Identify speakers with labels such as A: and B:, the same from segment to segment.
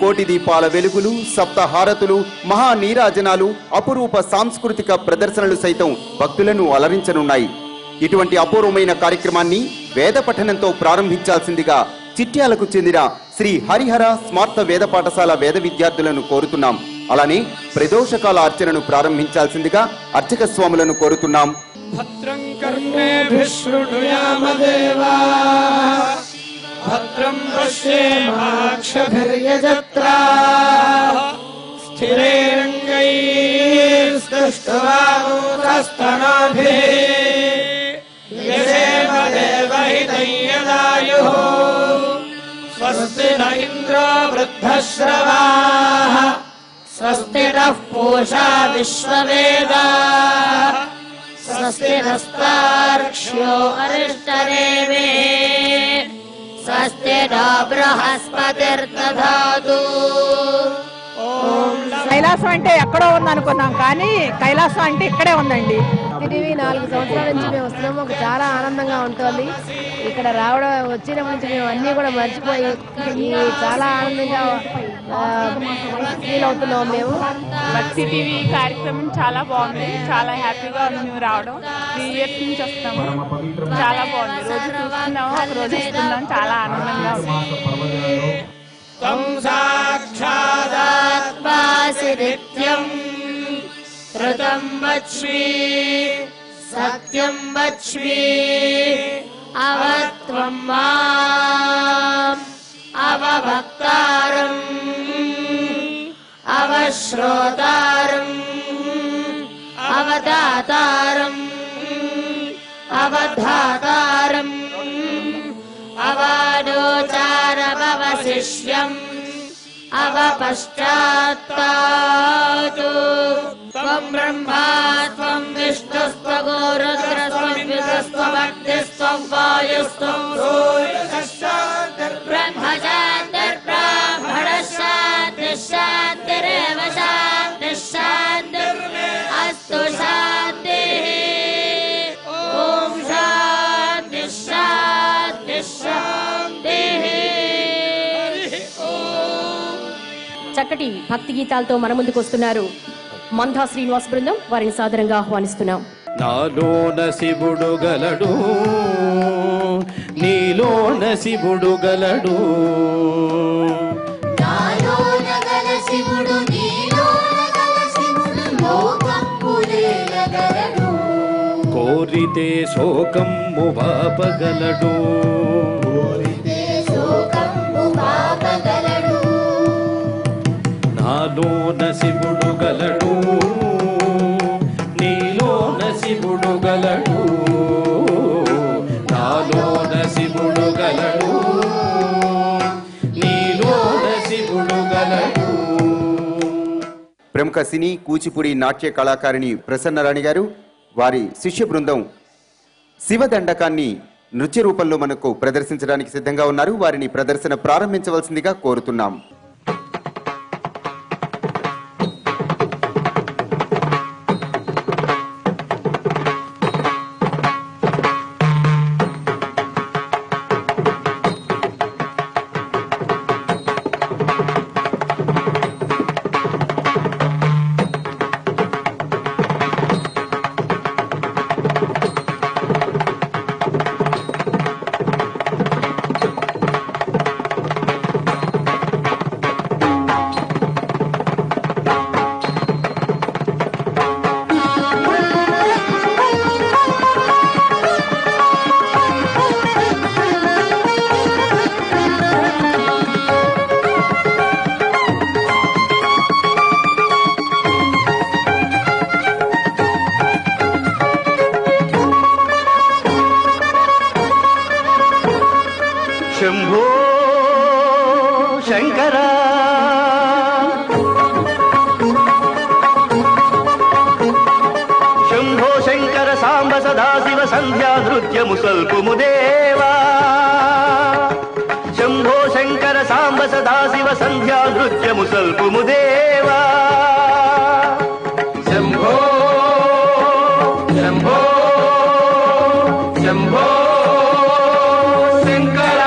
A: కోటి దీపాల వెలుగులు, సప్తహారతులు, మహానీరాజనాలు, అపురూప సాంస్కృతిక ప్రదర్శనలు సైతం భక్తులను అలరించనున్నాయి. ఇటువంటి అపూర్వమైన కార్యక్రమాన్ని వేద పఠనంతో ప్రారంభించాల్సిందిగా చిట్యాలకు చెందిన శ్రీ హరిహర స్మార్త వేద పాఠశాల వేద విద్యార్థులను కోరుతున్నాం. అలానే ప్రదోషకాల అర్చనను ప్రారంభించాల్సిందిగా అర్చక స్వాములను కోరుతున్నాం.
B: భద్రం కర్ణేభిః శృణుయామదేవా భద్రం పశ్యేమాక్షభిర్యజత్రాః స్థిరైరంగైస్తష్టవామూతస్తనాభిः యజేమ దేవహితం యదాయుః స్వస్తి న ఇంద్రో వృద్ధశ్రవాః స్వస్తి నః పూషా విశ్వవేదాః స్వస్తి నస్తార్క్ష్యో అరిష్టనేమిః స్వస్తి నో బృహస్పతిర్దధాతు.
C: కైలాసం అంటే ఎక్కడో ఉందనుకున్నాం, కానీ కైలాసం అంటే ఇక్కడే ఉందండి.
D: టీవీ 4 సంవత్సరాల నుంచి మేము వస్తున్నాము. మాకు చాలా ఆనందంగా ఉంటుంది. ఇక్కడ రావడం వచ్చినప్పటి నుంచి మేము అన్నీ కూడా మర్చిపోయి చాలా ఆనందంగా ఫీల్ అవుతున్నాము. మేము
C: భక్తి టీవీ కార్యక్రమం చాలా బాగుంది, చాలా హ్యాపీగా ఉంది. మేము రావడం 3 years నుంచి వస్తాము. చాలా బాగుంది. రోజు చూస్తున్నాము, ఒక రోజు వస్తున్నాము. చాలా ఆనందంగా ఉంది.
B: త్వం సాక్షాదాత్మాసి నిత్యం ఋతం వచ్మి సత్యం వచ్మి అవత్వం మాం అవభక్తారం అవశ్రోతారం అవదాతారం అవధాతారం అవనోచారమవశిష్యం అవపశ్చాత్తాతు. త్వం బ్రహ్మా త్వం విష్ణుస్త్వగో రుద్రస్త్వం విదుస్త్వమగ్నిస్త్వం వాయుస్త్వం బ్రహ్మశాంతిర్బ్రాహ్మణశాంతిశ్శాంతిరేవ శాంతిశ్శాంతిర్ అస్తు శాంతిః. ఓం శాంతి శాంతి శాంతిః.
E: చక్కటి భక్తి గీతాలతో మన ముందుకు వస్తున్నారు మందా శ్రీనివాస్ బృందం. వారిని సాదరంగా ఆహ్వానిస్తున్నాం.
F: నాలోన శివుడు గలడు, నీలోన శివుడు గలడు, కోరితే శోకము బాపగలడు, నాలోన శివుడు గలడు, నీలోన శివుడు గలడు, నాలోన శివుడు గలడు, నీలోన శివుడు గలడు.
A: ప్రముఖ సినీ కూచిపూడి నాట్య కళాకారిణి ప్రసన్నరాణి గారు, వారి శిష్య బృందం శివదండకాన్ని నృత్య రూపంలో మనకు ప్రదర్శించడానికి సిద్ధంగా ఉన్నారు. వారిని ప్రదర్శన ప్రారంభించవలసిందిగా కోరుతున్నాం.
F: శంభో శంకర శంభో శంకర సాంబ సదాశివ సంధ్యా నృత్యము సల్పుము దేవా, శంభో శంకర సాంబ సదాశివ సంధ్యా నృత్యము సల్పుము దేవా, శంభో శంభో శంభో శంకర.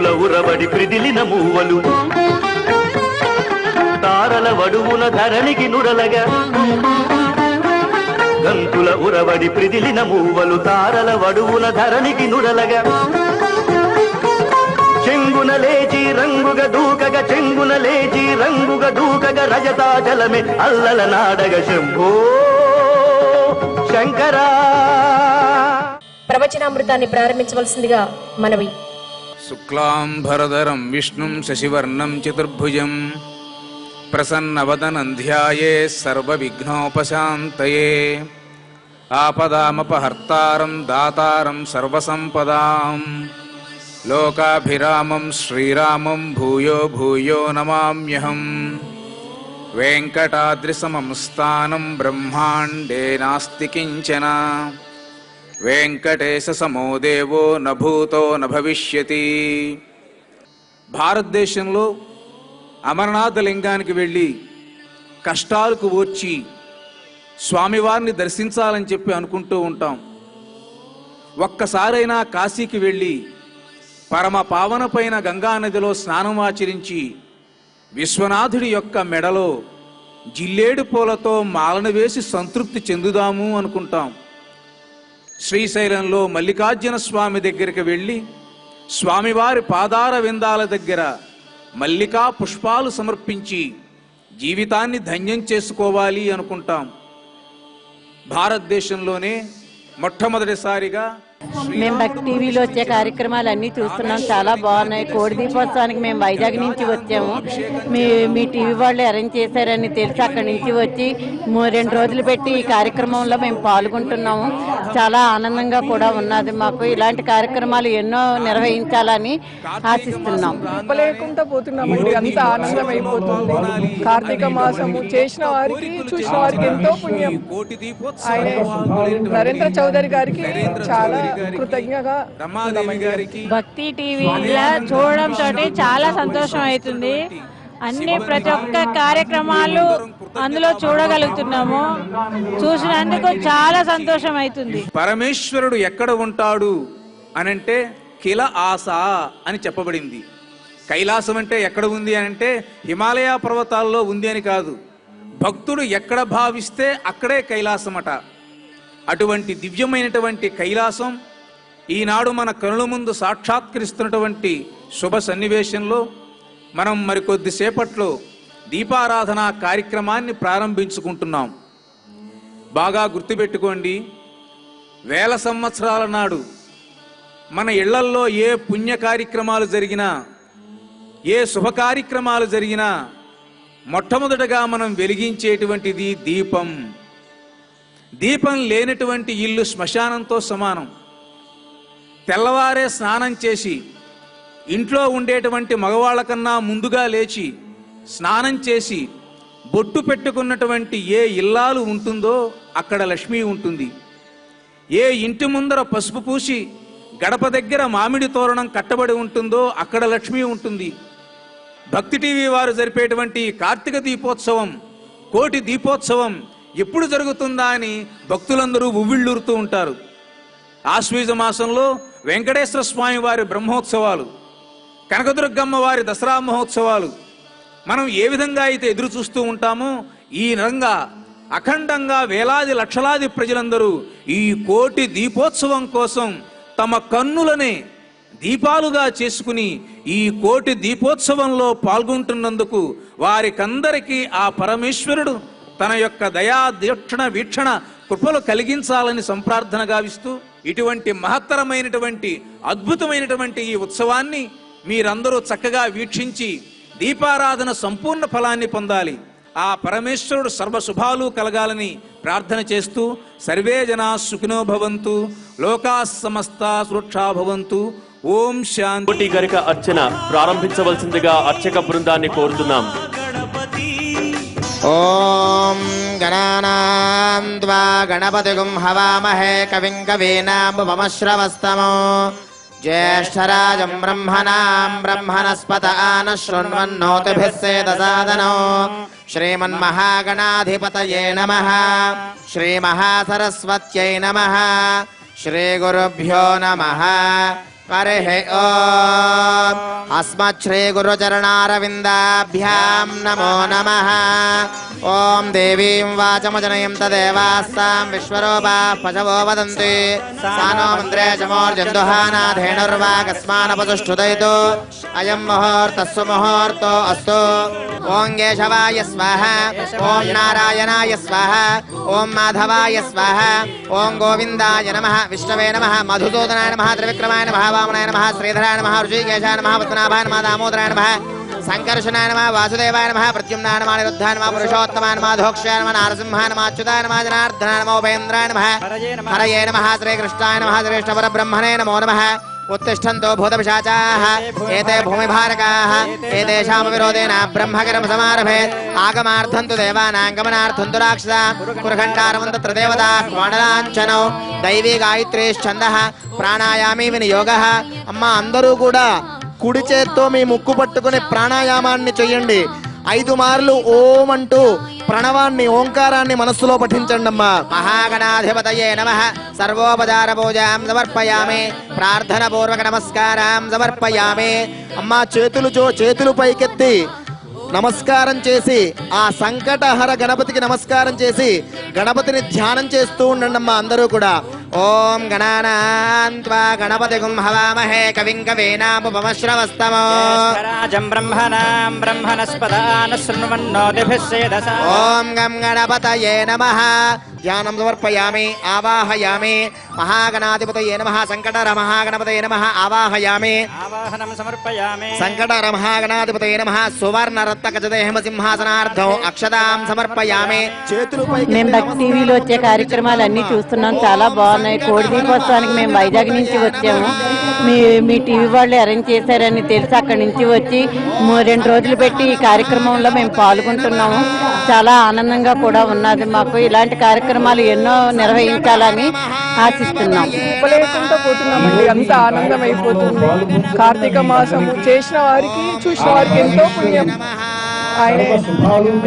F: శంకుల ఉరబడి ప్రిదిలిన మూవలు తారల వడువున ధరణికి నురలగా గంతుల ఉరబడి ప్రిదిలిన మూవలు తారల వడువున ధరణికి నురలగా చెంగున లేచి రంగుగా దూకగా చెంగున లేచి రంగుగా దూకగా రజతాచలమే అల్లల నాడగ శంభో శంకరా.
E: ప్రవచనామృతాన్ని ప్రారంభించవలసిందిగా మనవి.
G: శుక్లాంబరధరం విష్ణుం శశివర్ణం చతుర్భుజం ప్రసన్నవదనం ధ్యాయే సర్వవిఘ్నోపశాంతయే ఆపదామపహర్తారం దాతారం సర్వసంపదాం లోకాభిరామం శ్రీరామం భూయో భూయో నమామ్యహం. వెంకటాద్రిసమం స్థానం బ్రహ్మాండే నాస్తి కించన వెంకటేశ సమో దేవో న భూతో న భవిష్యతి. భారతదేశంలో అమరనాథ లింగానికి వెళ్ళి కష్టాలకు ఓర్చి స్వామివారిని దర్శించాలని చెప్పి అనుకుంటూ ఉంటాం. ఒక్కసారైనా కాశీకి వెళ్ళి పరమ పావనపైన గంగానదిలో స్నానం ఆచరించి విశ్వనాథుడి యొక్క మెడలో జిల్లేడు పూలతో మాలను వేసి సంతృప్తి చెందుదాము అనుకుంటాం. శ్రీశైలంలో మల్లికార్జున స్వామి దగ్గరికి వెళ్ళి స్వామివారి పాదార విందాల దగ్గర మల్లికా పుష్పాలు సమర్పించి జీవితాన్ని ధన్యం చేసుకోవాలి అనుకుంటాం. భారతదేశంలోనే మొట్టమొదటిసారిగా
H: మేము భక్తి టీవీలో వచ్చే కార్యక్రమాలు అన్నీ చూస్తున్నాం, చాలా బాగున్నాయి. కోడి దీపోత్సవానికి మేము వైజాగ్ నుంచి వచ్చాము. మీ టీవీ వాళ్ళు అరేంజ్ చేశారని తెలిసి అక్కడి నుంచి వచ్చి 2 రోజులు పెట్టి ఈ కార్యక్రమంలో మేము పాల్గొంటున్నాము. చాలా ఆనందంగా కూడా ఉన్నది. మాకు ఇలాంటి కార్యక్రమాలు ఎన్నో నిర్వహించాలని ఆశిస్తున్నాం.
I: చెప్పలేకుండా పోతున్నామండి, అంత ఆనందం అయిపోతుంది. కార్తీక మాసము చేసిన వారికి చూసిన వారికి ఎంతో పుణ్యం. ఆయన నరేంద్ర చౌదరి గారికి చాలా కృతజ్ఞగా.
C: భక్తి టీవీలో చూడడం తోటి చాలా సంతోషం అవుతుంది. ప్రతి ఒక్క కార్యక్రమాలు అందులో చూడగలుగుతున్నాము. చూసినందుకు చాలా సంతోషం అవుతుంది.
G: పరమేశ్వరుడు ఎక్కడ ఉంటాడు అనంటే కిల ఆస అని చెప్పబడింది. కైలాసం అంటే ఎక్కడ ఉంది అనంటే హిమాలయ పర్వతాల్లో ఉంది అని కాదు. భక్తుడు ఎక్కడ భావిస్తే అక్కడే కైలాసమట. అటువంటి దివ్యమైనటువంటి కైలాసం ఈనాడు మన కనుల ముందు సాక్షాత్కరిస్తున్నటువంటి శుభ సన్నివేశంలో మనం మరికొద్దిసేపట్లో దీపారాధన కార్యక్రమాన్ని ప్రారంభించుకుంటున్నాం. బాగా గుర్తుపెట్టుకోండి, 1000 సంవత్సరాల నాడు మన ఇళ్లల్లో ఏ పుణ్య కార్యక్రమాలు జరిగినా, ఏ శుభ కార్యక్రమాలు జరిగినా మొట్టమొదటగా మనం వెలిగించేటువంటిది దీపం. దీపం లేనటువంటి ఇల్లు శ్మశానంతో సమానం. తెల్లవారే స్నానం చేసి ఇంట్లో ఉండేటువంటి మగవాళ్ళ కన్నా ముందుగా లేచి స్నానం చేసి బొట్టు పెట్టుకున్నటువంటి ఏ ఇల్లాలు ఉంటుందో అక్కడ లక్ష్మి ఉంటుంది. ఏ ఇంటి ముందర పసుపు పూసి గడప దగ్గర మామిడి తోరణం కట్టబడి ఉంటుందో అక్కడ లక్ష్మి ఉంటుంది. భక్తి టీవీ వారు జరిపేటువంటి కార్తీక దీపోత్సవం, కోటి దీపోత్సవం ఎప్పుడు జరుగుతుందా అని భక్తులందరూ ఉవ్విళ్ళూరుతూ ఉంటారు. ఆశ్వీజ మాసంలో వెంకటేశ్వర స్వామి వారి బ్రహ్మోత్సవాలు, కనకదుర్గమ్మ వారి దసరా మహోత్సవాలు మనం ఏ విధంగా అయితే ఎదురు చూస్తూ ఉంటామో ఈ రంగా అఖండంగా వేలాది లక్షలాది ప్రజలందరూ ఈ కోటి దీపోత్సవం కోసం తమ కన్నులనే దీపాలుగా చేసుకుని ఈ కోటి దీపోత్సవంలో పాల్గొంటున్నందుకు వారికందరికీ ఆ పరమేశ్వరుడు తన యొక్క దయా దీక్షణ వీక్షణ కృపలు కలిగించాలని సంప్రార్థన గావిస్తూ ఇటువంటి మహత్తరమైనటువంటి అద్భుతమైనటువంటి ఈ ఉత్సవాన్ని మీరందరూ చక్కగా వీక్షించి దీపారాధన సంపూర్ణ ఫలాన్ని పొందాలి. ఆ పరమేశ్వరుడు సర్వశుభాలు కలగాలని ప్రార్థన చేస్తూ సర్వే జనా సుఖినో భవంతు, లోకా సమస్తా సురక్షా భవంతు. ఓం శాంతి.
J: కోటి గరిక అర్చన ప్రారంభించవలసిందిగా అర్చక బృందాన్ని కోరుతున్నాం.
K: ఓం గణానాం త్వా గణపతిగుం హవామహే కవిం కవీనాముపమశ్రవస్తమో జ్యేష్ఠరాజం బ్రహ్మణాం బ్రహ్మణస్పత ఆనశృణ్వన్నోతిభిः సేదసాదనో శ్రీమన్మహాగణాధిపతయే నమః. శ్రీమహాసరస్వత్యై నమః. శ్రీగురుభ్యో నమః. हरिः ॐ अस्मच्छ्रीगुरुचरणारविन्दाभ्यां नमो नमः। ॐ देवीं वाचमजनयं तदेवास्तां विश्वरूपाः पशवो वदन्ति सा नो मन्त्रे चमोर्जन्दुहानाधेनुर्वागस्मानपतुष्ठुदयितु अयं मुहूर्तः सुमुहूर्तो अस्तु। ॐ केशवाय स्वाहा, ॐ नारायणाय स्वाहा, ॐ माधवाय स्वाहा, ॐ गोविन्दाय नमः, विष्णवे नमः, मधुसूदनाय नमः, त्रिविक्रमाय नमः, वामनाय नमः, श्रीधराय नमः, ऋषिकेशाय नमः, पद्मनाभाय नमः, दामोदराय नमः, संकर्षणाय नमः, वासुदेवाय नमः, प्रद्युम्नाय नमः, निरुद्धाय नमः, पुरुषोत्तमाय नमः, धोक्षाय नमः, नारसिंहाय नमः, अच्युताय नमः, जनार्दनाय नमः, उपेन्द्राय नमः, हरये नमः, श्रीकृष्णाय नमः, श्रेष्ठपरब्रह्मणे नमो नमः। उत्तिष्ठन्तो भूतपिशाचाः एते भूमिभारकाः एतेषां विरोधेन ब्रह्मकर्म समारभेत्। आगमार्थं तु देवानां गमनार्थं तु राक्षसाः कुरखण्डारवं तत्र देवताः क्वाडलाञ्छनौ दैवी गायत्रीश्छन्दः ప్రాణాయామి వినియోగః. అమ్మ అందరూ కూడా కుడి చేత్తో మీ ముక్కు పట్టుకుని ప్రాణాయామాన్ని చేయండి. 5 మార్లు ఓం అంటూ ప్రణవాన్ని ఓంకారాన్ని మనస్సులో పఠించండి అమ్మా. మహాగణాధిపతయే నమః. సర్వోపచార పూజాం సమర్పయామి. ప్రార్థన పూర్వక నమస్కారం సమర్పయామి. అమ్మా చేతులు పైకెత్తి నమస్కారం చేసి ఆ సంకటహర గణపతికి నమస్కారం చేసి గణపతిని ధ్యానం చేస్తూ ఉండండి అమ్మా అందరూ కూడా. ఓం గణానాన్త్వా గణపతిగుం హవామహే కవిం కవీనాముపమశ్రవస్తమో
L: బ్రహ్మణాం బ్రహ్మణస్పదాన శృణ్వన్నోతిభిస్సేదస.
K: ఓం గం గణపతయే నమః. ధ్యానం సమర్పయామి ఆవాహయామి. మహాగణాధిపతయే నమః. సంకటహర మహాగణపతయే నమః ఆవాహయామి.
L: ఆవాహనం సమర్పయామి.
K: సంకటహర మహాగణాధిపతయే నమః. సువర్ణ రత్న కజదేహమ సింహాసనార్థం అక్షదాం సమర్పయామి.
H: మేము భక్తి టీవీలో వచ్చే కార్యక్రమాలన్నీ చూస్తున్నాం, చాలా బాగున్నాయి. కోడి దీపోత్సవానికి మేము వైజాగ్ నుంచి వచ్చాము. మీ టీవీ వాళ్ళు అరేంజ్ చేశారని తెలిసి అక్కడి నుంచి వచ్చి 2 రోజులు పెట్టి ఈ కార్యక్రమంలో మేము పాల్గొంటున్నాము. చాలా ఆనందంగా కూడా ఉన్నది. మాకు ఇలాంటి కార్యక్రమాలు ఎన్నో నిర్వహించాలని ఆశిస్తున్నాం.
I: ఉపలేకుండా పోతున్నామండి, అంత ఆనందం అయిపోతుంది. కార్తీక మాసము చేసిన వారికి చూసిన వారికి ఎంతో పుణ్యం. ఆయన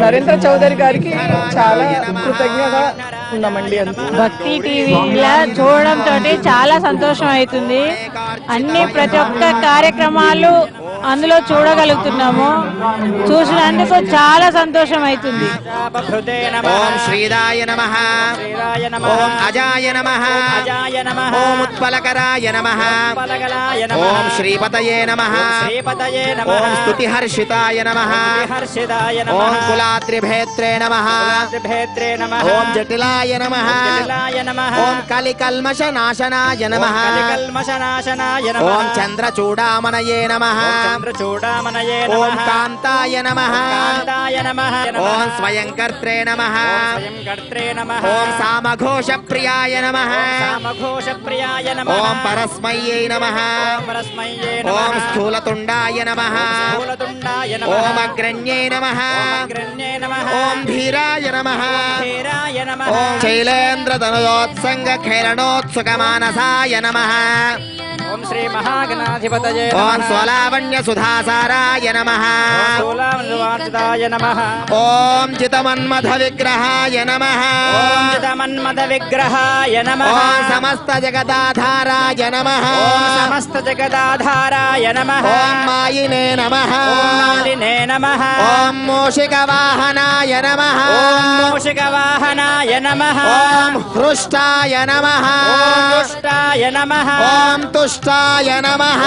I: నరేంద్ర చౌదరి గారికి చాలా కృతజ్ఞతగా ఉన్నామండి.
C: భక్తి టీవీలో చూడడంతో చాలా సంతోషం అవుతుంది. ప్రతి ఒక్క కార్యక్రమాలు అందులో చూడగలుగుతున్నాము. చూసినందుకు చాలా సంతోషం అవుతుంది.
K: ఓం శ్రీరాయ నమః. ఓం అజాయ నమః. ఓం ఉత్పలకరాయ నమః. ఓం శ్రీపతయే నమః. ఓం స్తుతిహర్షితాయ నమః. ఓం కులాద్రిభేత్రే నమః. ఓం జటిలాయ నమః. ఓం కలికల్మషనాశనాయ నమః. ఓం చంద్రచూడామణయే నమః. ఓం కాంతాయ నమః. ఓం స్వయంకర్త్రే నమః. ఓం సామఘోషప్రియాయ నమః. ఓం పరస్మయ్యై నమః. ఓం స్థూలతుండాయ నమః. ఓం అగ్రణ్యై నమః. ఓం ధీరాయ నమః. ఓం శైలేంద్రతనయోత్సంగ ఖేళనోత్సుకమానసాయ నమః.
L: ఓం శ్రీ మహాగణాధిపతయే
K: ఓం స్వలావణ్య సుధాసారాయ నమః. ఓం చితమన్మథ విగ్రహాయ నమః.
L: ఓం చితమన్మథ విగ్రహాయ నమః.
K: ఓం సమస్త జగదాధారాయ నమః.
L: ఓం సమస్త జగదాధారాయ నమః.
K: ఓం మాయినే నమః.
L: ఓం మాలినే నమః.
K: ఓం మూషిక వాహనాయ నమః.
L: ఓం మూషిక వాహనాయ నమః.
K: ఓం హృష్టాయ నమః.
L: ఓం హృష్టాయ నమః.
K: ఓం తుష్టాయ నమః.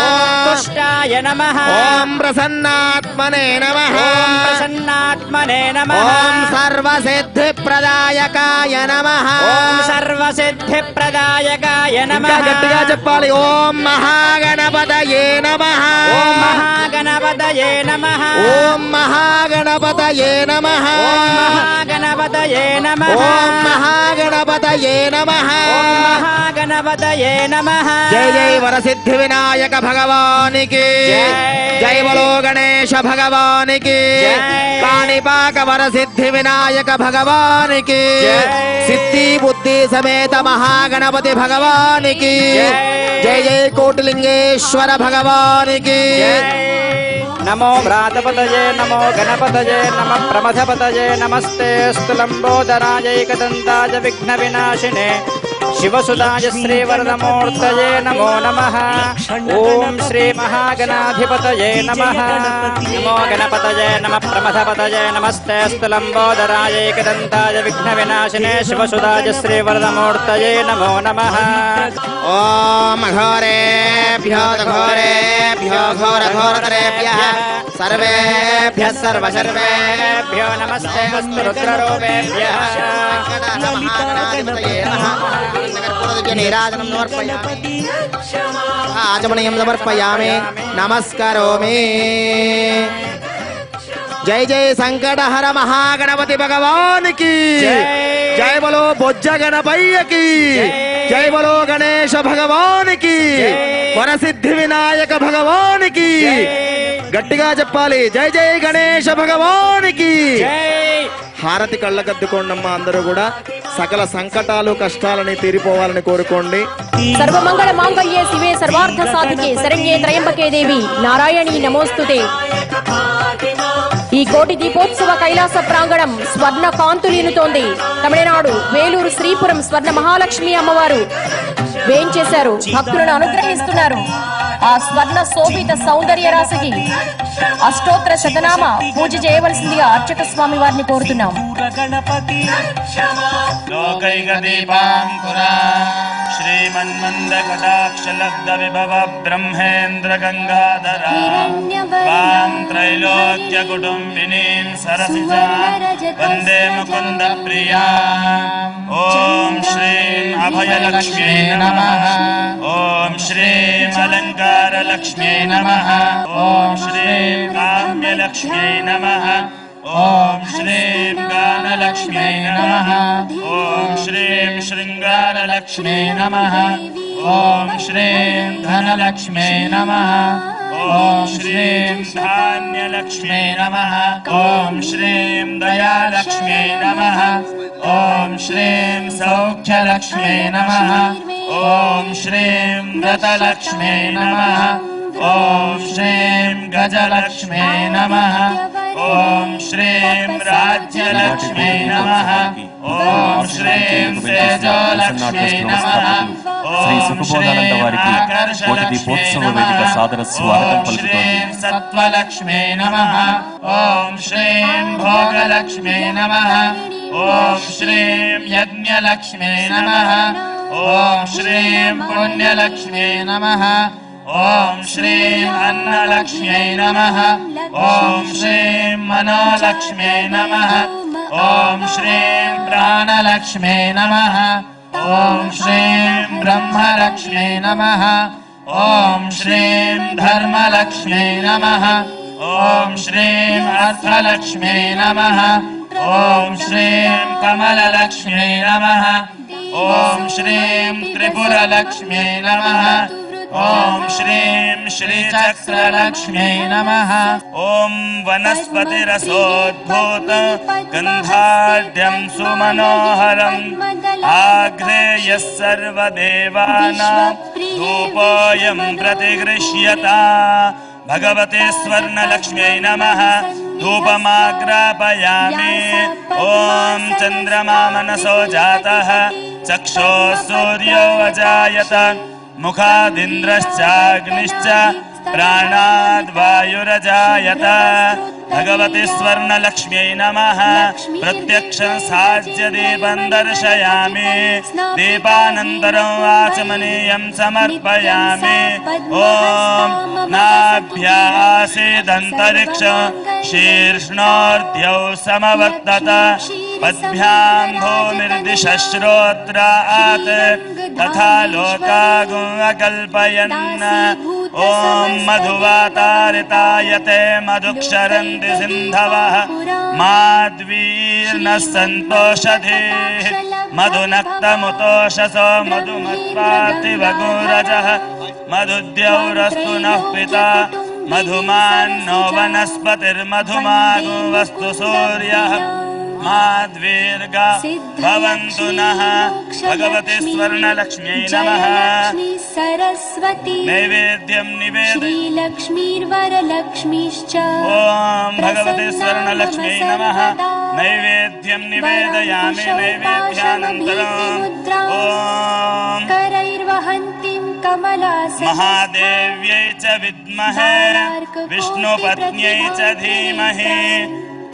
L: తుష్టాయ నమః.
K: ఓం ప్రసన్నాత్మనే నమః.
L: ఓం ప్రసన్నాత్మనే నమః.
K: ఓం సర్వసిద్ధి ప్రదాయకాయ నమః.
L: ఓం సర్వసిద్ధి ప్రదాయకాయ నమః.
K: ఇంకా గట్టిగా చెప్పాలి. ఓం మహాగణపతయే నమః.
L: ఓం మహాగణపతయే నమః.
K: ఓం మహాగణపతయే నమః.
L: ఓం మహాగణపతయే నమః.
K: ఓం మహాగణపతయే నమః.
L: ఓం మహాగణపతయే నమః.
K: జై జై వరసిద్ధి వినాయక భగవానికి. జై బలో గణేశ భగవానికి. కాణిపాక వరసిద్ధి వినాయక భగవానికి. సిద్ధి బుద్ధి సమేత మహాగణపతి భగవానికి. జై జై కోటిలింగేశ్వర భగవానికి.
L: నమో వ్రాతపతయే నమో గణపతయే నమ ప్రమథపతయే నమస్తే స్తు లంబోదరాయ ఏకదంతాయ విఘ్న వినాశినే శివసుదాయ శ్రీవరదమూర్తయే నమో నమః ఓం శ్రీ మహాగణాధిపతయే నమః నమో గణపతయే నమః ప్రమథపతయే నమస్తే స్థలంబోదరాయ ఏకదంతాయ విఘ్న వినాశినే శివసుదాయ శ్రీవరదమూర్తయే నమో నమః
K: ఓం ఘోరేభ్యో ఘోరేభ్యో ఘోరఘోరతరేభ్యः సర్వేభ్యः సర్వసర్వేభ్యో నమస్తే అస్తు రుద్రరూపేభ్యः నీరాజనం సమర్పయామి ఆచమనీయం సమర్పయామి నమస్కరోమి జై జై సంకటహర మహాగణపతి భగవానికి జై బలో బొజ్జ గణపయ్యకి జై బలో గణేశ భగవానికి వరసిద్ధి వినాయక భగవానికి గట్టిగా చెప్పాలి జై జై గణేశ భగవానికి హారతి కళ్ళకద్దుకోండమ్మా అందరూ కూడా సకల సంకటాలు కష్టాలని తీరిపోవాలని కోరుకోండి
E: సర్వమంగళ మాంగళ్యే శివే సర్వార్థ సాధికే శరణ్యే త్రయంబకే దేవి నారాయణీ నమోస్తుతే. ఈ కోటి దీపోత్సవ కైలాస ప్రాంగణం స్వర్ణ కాంతులీనుతోంది. తమిళనాడు వేలూరు శ్రీపురం స్వర్ణ మహాలక్ష్మి అమ్మవారు వేయించేశారు, భక్తులను అనుగ్రహిస్తున్నారు. ఆ స్వర్ణ శోభిత సౌందర్య రాశికి అష్టోత్తర శతనామ పూజ చేయవలసిందిగా అర్చక స్వామి వారిని కోరుతున్నాం.
M: శ్రీమన్మందకటాక్షలబ్ధ విభవ బ్రహ్మేంద్ర గంగాధరా వాం త్రైలోక్య కుటుంబినీం సరసిజా వందే ముకుంద ప్రియా. ఓం శ్రీం అభయలక్ష్మ్యై నమః. ఓం శ్రీం అలంకారలక్ష్మ్యై నమః. ఓం శ్రీం కామ్యలక్ష్మ్యై నమః. ఓం శ్రీం గానలక్ష్మ్యై నమః. ఓం శ్రీం శృంగారలక్ష్మ్యై నమః. ఓం శ్రీం ధనలక్ష్మ్యై నమః. ఓం శ్రీం ధాన్యలక్ష్మ్యై నమః. ఓం శ్రీం దయాలక్ష్మ్యై నమః. ఓం శ్రీం సౌఖ్యలక్ష్మ్యై నమః. ఓం శ్రీం వ్రతలక్ష్మ్యై నమః. ఓం శ్రీం గజలక్ష్మ్యై నమః. ఓం శ్రీం రాజ్యలక్ష్మ్యై నమః. ఓం శ్రీం తేజోలక్ష్మ్యై నమః. ఓం శ్రీం ఆకర్షలక్ష్మ్యై నమః. ఓం శ్రీం సత్వలక్ష్మ్యై నమః. ఓం శ్రీం భోగలక్ష్మ్యై నమః. ఓం శ్రీం యజ్ఞలక్ష్మ్యై నమః. ఓం శ్రీం పుణ్యలక్ష్మ్యై నమః. ఓం శ్రీం అన్నలక్ష్మ్యై నమః. ఓం శ్రీం మనోలక్ష్మ్యై నమః. ఓం శ్రీం ప్రాణలక్ష్మ్యై నమః. ఓం శ్రీం బ్రహ్మలక్ష్మ్యై నమః. ఓం శ్రీం ధర్మలక్ష్మ్యై నమః. ఓం శ్రీం అర్థలక్ష్మ్యై నమః. ఓం శ్రీం కమలలక్ష్మ్యై నమః. ఓం శ్రీం త్రిపురలక్ష్మ్యై నమః. ఓం శ్రీం శ్రీచక్రలక్ష్మ్యై నమః. ఓం వనస్పతిరసోద్భూత గంధాఢ్యం సుమనోహరం ఆగ్రేయః సర్వదేవానాం ధూపోऽयं ప్రతిగృహ్యతాం. భగవతే స్వర్ణలక్ష్మ్యై నమః. ధూపమాగ్రాపయామి. ఓం చంద్రమా మనసో జాతః చక్షుః సూర్యో అజాయత ముఖాదింద్రశ్చాగ్నిశ్చ ప్రాణాద్వాయురజాయత. భగవతి స్వర్ణలక్ష్మ్యై నమః. ప్రత్యక్షం సాధ్య దీపం దర్శయామి. దీపానంతరం ఆచమనీయం సమర్పయామి. ఓం నాభ్యాసేదంతరిక్షం శీర్ష్ణోర్ధ్యౌ సమవర్తత. పద్భ్యాం భూమిర్దిశ్రోత్రాత్ తథా లోకాగుం అకల్పయన్. ఓం మధువాతారితాయతే మధుక్షరంతి సింధవః. మాద్వీర్నః సంతోషధీః మధునక్తముతోషసో మధుమత్పార్థివగోరజః. మధుద్యౌరస్తు నః పితా మధుమాన్నో వనస్పతిర్మధుమాగో వస్తు సూర్యః. మాద్వీర్గ భవంతు నః. భగవతి స్వర్ణలక్ష్మ్యై నమః.
B: సరస్వతి
M: నైవేద్యం నివేదయామి.
B: లక్ష్మీర్వరలక్ష్మీశ్చ.
M: ఓం భగవతి స్వర్ణలక్ష్మ్యై నమః. नैवेद्यं निवेदयामि नैवेद्यानन्तरम् ॐ
B: करैर्वहन्तीं कमलासनं
M: महादेव्यै च विद्महे विष्णुपत्न्यै च धीमहि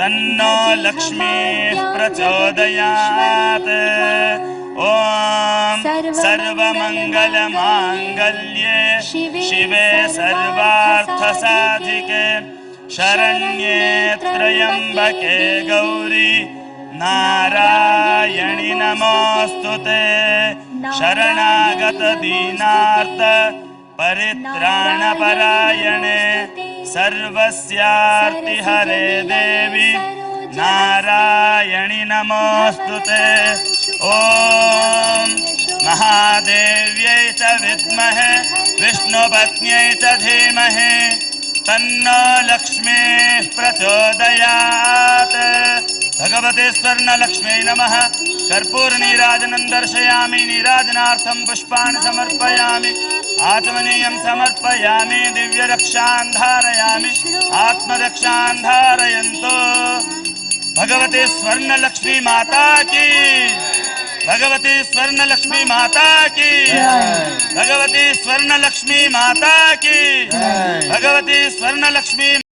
M: तन्नो लक्ष्मीः प्रचोदयात् ॐ सर्वमङ्गलमाङ्गल्ये शिवे सर्वार्थसाधिके शरण्ये त्र्यम्बके गौरी नारायणि नमोऽस्तुते शरणागत दीनार्थ परित्राणपरायणे सर्वस्यार्तिहरे देवी नारायणि नमोऽस्तुते ॐ महादेव्यै च विद्महे विष्णुपत्न्यै च धीमहि तन्नो लक्ष्मीः प्रचोदयात् भगवते स्वर्णलक्ष्म्यै नमः कर्पूरनीराजनं दर्शयामि नीराजनार्थं पुष्पाणि समर्पयामि आचमनीयं समर्पयामि दिव्यरक्षां धारयामि आत्मरक्षां धारयन्तु भगवते स्वर्णलक्ष्मी माता की भगवती स्वर्णलक्ष्मी माता की भगवती स्वर्णलक्ष्मी माता की भगवती स्वर्णलक्ष्मी